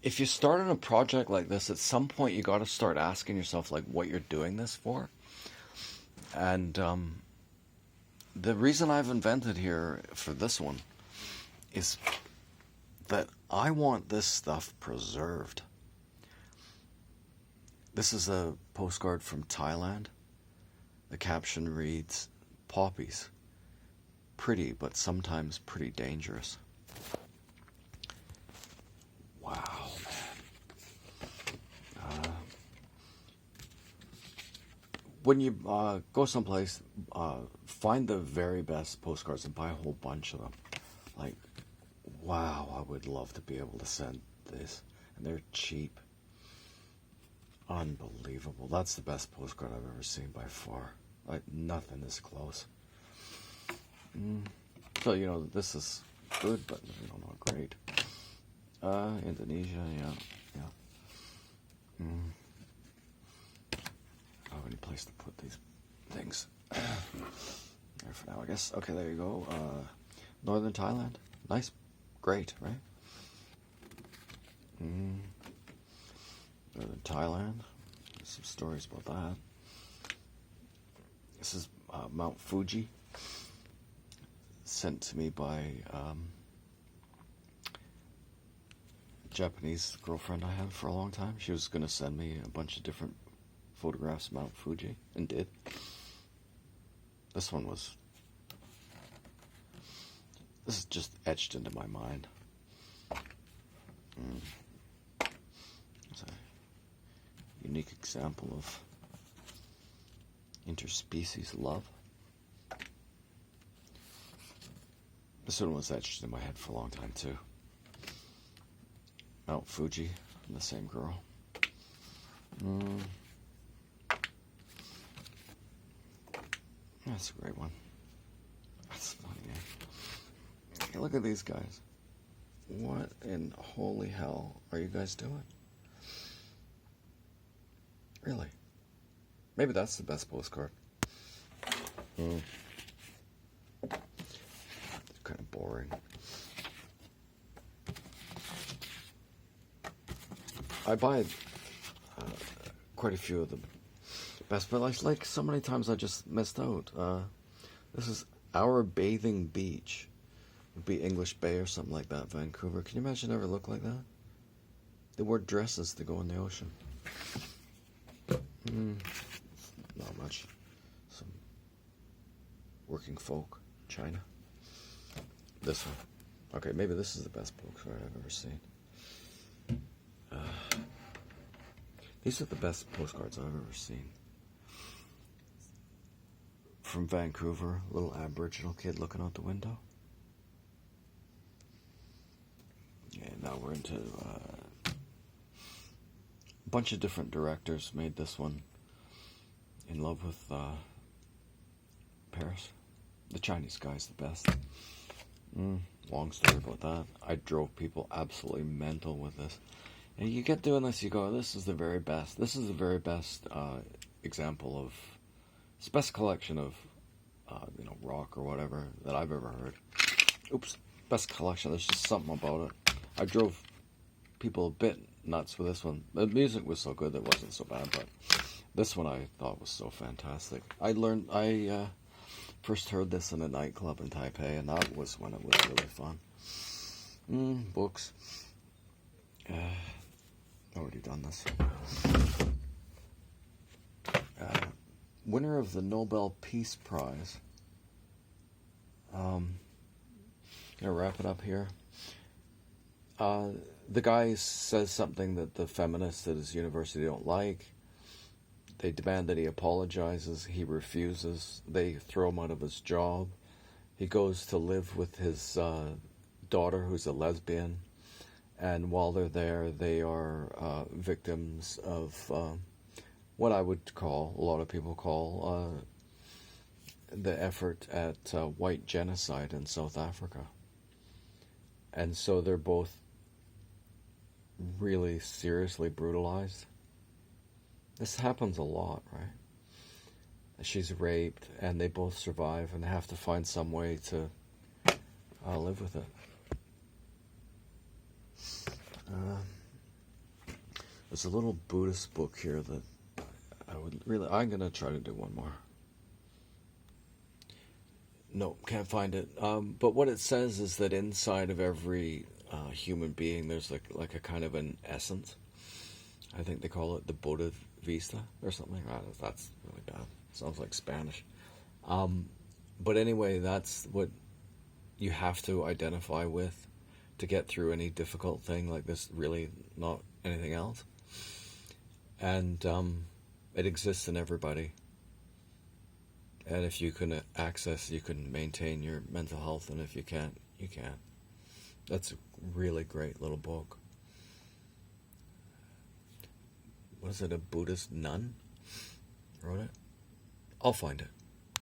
if you start on a project like this, at some point you got to start asking yourself like what you're doing this for. And the reason I've invented here for this one is that I want this stuff preserved. This is a postcard from Thailand. The caption reads, "Poppies. Pretty, but sometimes pretty dangerous." Wow, man. When you go someplace, find the very best postcards and buy a whole bunch of them. Like, wow, I would love to be able to send this. And they're cheap. Unbelievable. That's the best postcard I've ever seen by far. Like, nothing is close. So, this is good, but, not great. Indonesia, yeah. I don't have any place to put these things. There for now, I guess. Okay, there you go. Northern Thailand. Nice. Great, right? Northern Thailand. There's some stories about that. This is Mount Fuji. Sent to me by Japanese girlfriend I had for a long time. She was going to send me a bunch of different photographs of Mount Fuji, and did. This is just etched into my mind. It's a unique example of interspecies love. This one was etched in my head for a long time too. Mount Fuji, and the same girl. That's a great one. That's funny, eh? Hey, look at these guys. What in holy hell are you guys doing? Really? Maybe that's the best postcard. It's kind of boring. I buy quite a few of the best, but like so many times I just missed out. This is Our Bathing Beach. Would be English Bay or something like that, Vancouver. Can you imagine it ever look like that? They wore dresses to go in the ocean. Not much. Some working folk, China. This one. Okay, maybe this is the best postcard I've ever seen. These are the best postcards I've ever seen. From Vancouver, a little Aboriginal kid looking out the window. Yeah, now we're into a bunch of different directors made this one. In love with Paris. The Chinese guy's the best. Long story about that. I drove people absolutely mental with this. And you get doing this, you go, this is the very best. This is the very best example of, it's the best collection of, rock or whatever that I've ever heard. Oops, best collection. There's just something about it. I drove people a bit nuts with this one. The music was so good that it wasn't so bad, but this one I thought was so fantastic. I first heard this in a nightclub in Taipei, and that was when it was really fun. Books. Already done this. Winner of the Nobel Peace Prize. Gonna wrap it up here. The guy says something that the feminists at his university don't like. They demand that he apologizes. He refuses. They throw him out of his job. He goes to live with his daughter, who's a lesbian. And while they're there, they are victims of what I would call, a lot of people call, the effort at white genocide in South Africa. And so they're both really seriously brutalized. This happens a lot, right? She's raped, and they both survive, and they have to find some way to live with it. There's a little Buddhist book here that I'm gonna try to do one more. Nope, can't find it. But what it says is that inside of every human being, there's like a kind of an essence. I think they call it the Buddha Vista or something. That's really bad. Sounds like Spanish. But anyway, that's what you have to identify with to get through any difficult thing like this. Really, not anything else. And it exists in everybody. And if you can access, you can maintain your mental health, and if you can't, you can't. That's a really great little book. Was it a Buddhist nun wrote it? I'll find it.